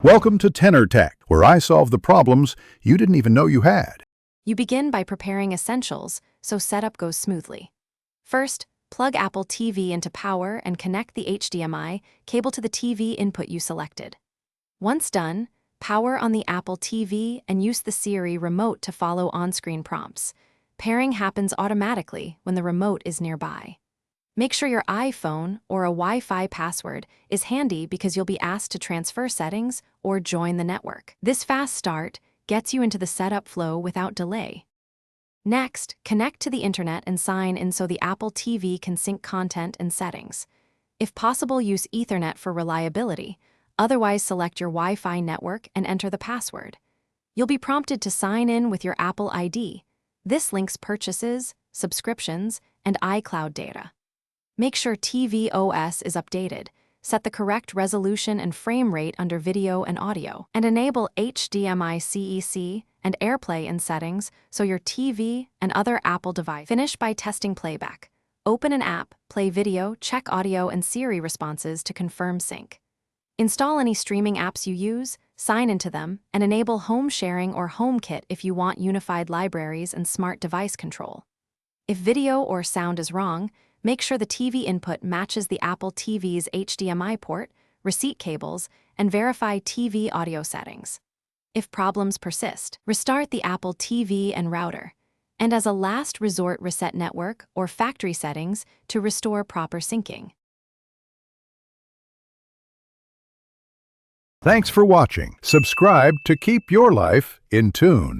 Welcome to Tenor Tech, where I solve the problems you didn't even know you had. You begin by preparing essentials so setup goes smoothly. First, plug Apple TV into power and connect the HDMI cable to the TV input you selected. Once done, power on the Apple TV and use the Siri remote to follow on-screen prompts. Pairing happens automatically when the remote is nearby. Make sure your iPhone or a Wi-Fi password is handy because you'll be asked to transfer settings or join the network. This fast start gets you into the setup flow without delay. Next, connect to the internet and sign in so the Apple TV can sync content and settings. If possible, use Ethernet for reliability. Otherwise, select your Wi-Fi network and enter the password. You'll be prompted to sign in with your Apple ID. This links purchases, subscriptions, and iCloud data. Make sure tvOS is updated, set the correct resolution and frame rate under video and audio, and enable HDMI CEC and AirPlay in settings so your TV and other Apple devices. Finish by testing playback. Open an app, play video, check audio and Siri responses to confirm sync. Install any streaming apps you use, sign into them, and enable home sharing or HomeKit if you want unified libraries and smart device control. If video or sound is wrong, make sure the TV input matches the Apple TV's HDMI port, receipt cables, and verify TV audio settings. If problems persist, restart the Apple TV and router, and as a last resort reset network or factory settings to restore proper syncing. Thanks for watching. Subscribe to keep your life in tune.